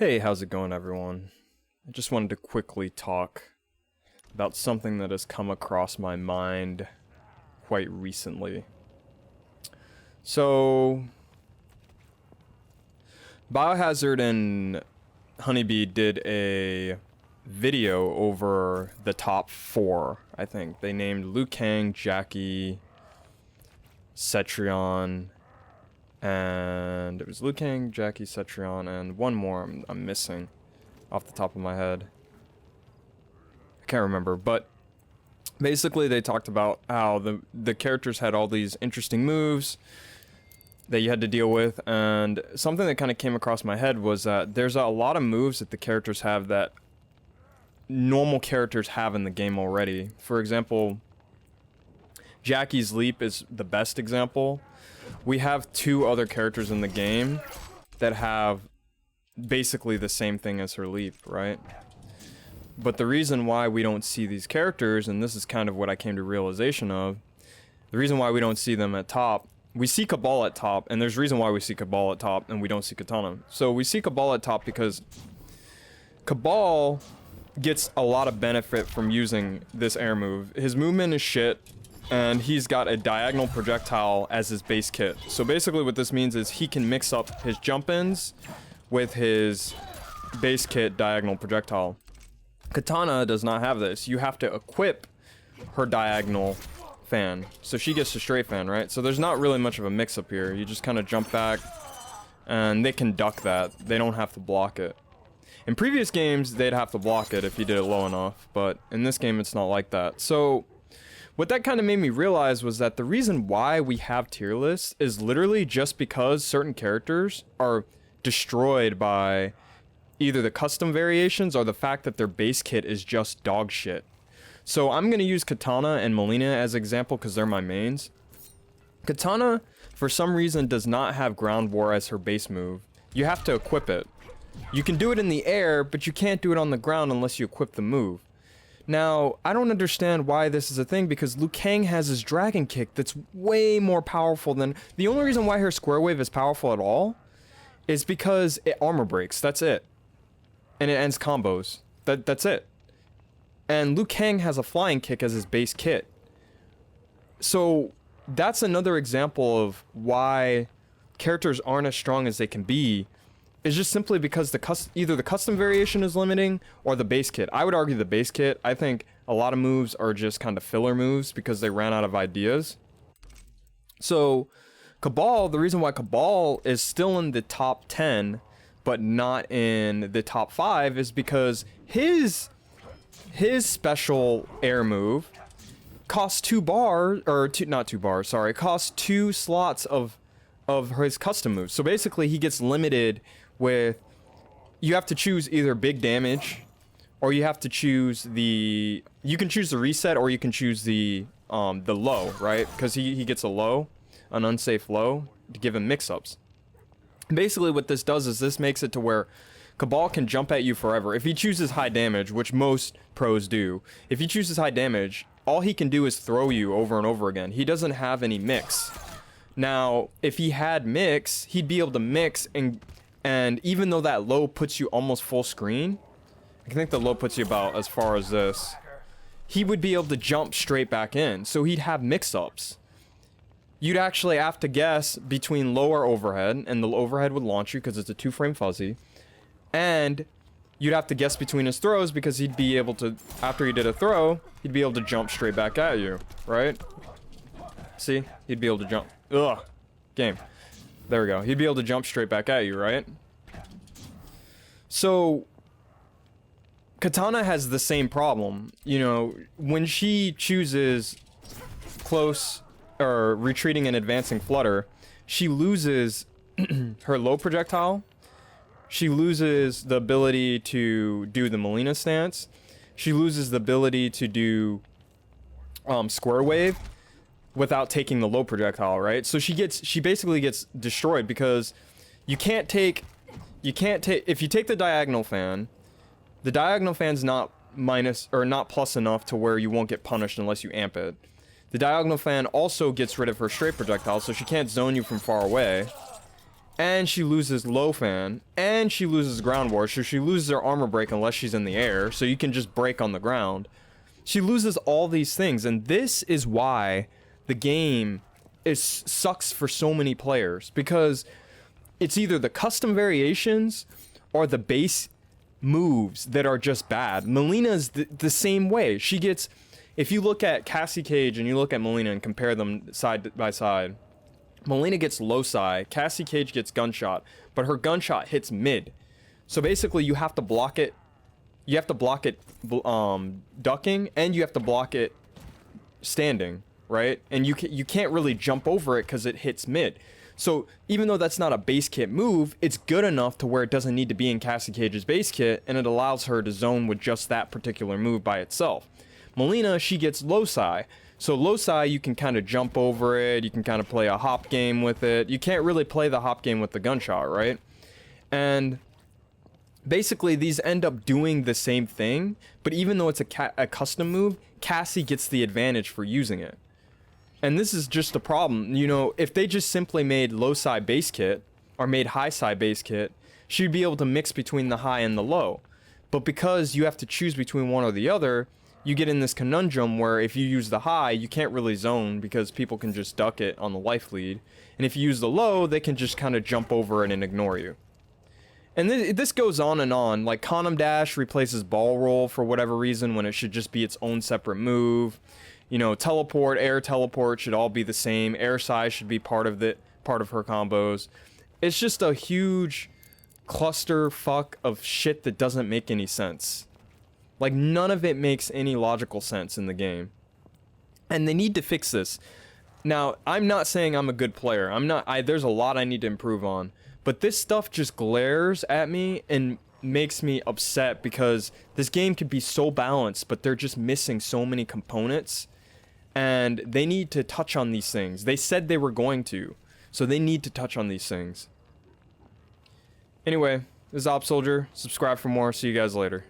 Hey, how's it going, everyone? I just wanted to quickly talk about something that has come across my mind quite recently. So, Biohazard and Honeybee did a video over the top 4, I think. They named Liu Kang, Jackie, Cetrion, and it was Liu Kang, Jackie, Cetrion, and one more I'm missing off the top of my head. I can't remember, but basically they talked about how the characters had all these interesting moves that you had to deal with, and something that kind of came across my head was that there's a lot of moves that the characters have that normal characters have in the game already. For example, Jackie's leap is the best example. We have 2 other characters in the game that have basically the same thing as her leap, right? But the reason why we don't see these characters, and this is kind of what I came to realization of, the reason why we don't see them at top, we see Cabal at top, and there's a reason why we see Cabal at top and we don't see Katana. So we see Cabal at top because Cabal gets a lot of benefit from using this air move. His movement is shit, and he's got a diagonal projectile as his base kit. So basically what this means is he can mix up his jump-ins with his base kit diagonal projectile. Katana does not have this. You have to equip her diagonal fan. So she gets the straight fan, right? So there's not really much of a mix-up here. You just kind of jump back, and they can duck that. They don't have to block it. In previous games, they'd have to block it if you did it low enough, but in this game, it's not like that. So what that kind of made me realize was that the reason why we have tier lists is literally just because certain characters are destroyed by either the custom variations or the fact that their base kit is just dog shit. So I'm going to use Katana and Melina as example because they're my mains. Katana, for some reason, does not have Ground War as her base move. You have to equip it. You can do it in the air, but you can't do it on the ground unless you equip the move. Now, I don't understand why this is a thing because Liu Kang has his dragon kick that's way more powerful than... The only reason why her square wave is powerful at all is because it armor breaks. That's it. And it ends combos. That's it. And Liu Kang has a flying kick as his base kit. So that's another example of why characters aren't as strong as they can be. It's just simply because either the custom variation is limiting or the base kit. I would argue the base kit. I think a lot of moves are just kind of filler moves because they ran out of ideas. So Cabal, the reason why Cabal is still in the top 10 but not in the top 5 is because his special air move costs 2 bars, or not 2 bars, sorry, costs 2 slots of his custom moves. So basically he gets limited with, you have to choose either big damage or you have to choose you can choose the reset or you can choose the low, right? Because he gets a low, an unsafe low, to give him mix-ups. Basically what this does is this makes it to where Cabal can jump at you forever. If he chooses high damage, which most pros do, if he chooses high damage, all he can do is throw you over and over again. He doesn't have any mix. Now, if he had mix, he'd be able to mix, and even though that low puts you almost full screen, I think the low puts you about as far as this, he would be able to jump straight back in, so he'd have mix-ups. You'd actually have to guess between lower overhead, and the overhead would launch you because it's a 2-frame fuzzy, and you'd have to guess between his throws because he'd be able to, after he did a throw, he'd be able to jump straight back at you, right? See? He'd be able to jump. Ugh. Game. There we go. He'd be able to jump straight back at you, right? So Katana has the same problem. You know, when she chooses close or retreating and advancing flutter, she loses her low projectile. She loses the ability to do the Melina stance. She loses the ability to do square wave without taking the low projectile, right? So she basically gets destroyed because you can't take, if you take the diagonal fan's not minus or not plus enough to where you won't get punished unless you amp it. The diagonal fan also gets rid of her straight projectile, so she can't zone you from far away. and she loses low fan, and she loses ground war, so she loses her armor break unless she's in the air, so you can just break on the ground. She loses all these things, and this is why the game sucks for so many players, because it's either the custom variations or the base moves that are just bad. Melina's the same way. She gets, if you look at Cassie Cage and you look at Melina and compare them side by side, Melina gets low psi, Cassie Cage gets gunshot, but her gunshot hits mid. So basically you have to block it. You have to block it ducking, and you have to block it standing, right? And you can't really jump over it because it hits mid. So even though that's not a base kit move, it's good enough to where it doesn't need to be in Cassie Cage's base kit, and it allows her to zone with just that particular move by itself. Melina, she gets low psi. So low psi, you can kind of jump over it, you can kind of play a hop game with it. You can't really play the hop game with the gunshot, right? And basically these end up doing the same thing, but even though it's a custom move, Cassie gets the advantage for using it. And this is just a problem. You know, if they just simply made low psi base kit, or made high psi base kit, she'd be able to mix between the high and the low. But because you have to choose between one or the other, you get in this conundrum where if you use the high, you can't really zone because people can just duck it on the life lead. And if you use the low, they can just kind of jump over it and ignore you. And this goes on and on. Like, Condom Dash replaces Ball Roll for whatever reason when it should just be its own separate move. You know, Teleport, Air Teleport should all be the same. Air Size should be part of her combos. It's just a huge clusterfuck of shit that doesn't make any sense. Like, none of it makes any logical sense in the game. And they need to fix this. Now, I'm not saying I'm a good player. There's a lot I need to improve on. But this stuff just glares at me and makes me upset because this game could be so balanced, but they're just missing so many components. And they need to touch on these things. They said they were going to. So they need to touch on these things. Anyway, this is Op Soldier. Subscribe for more. See you guys later.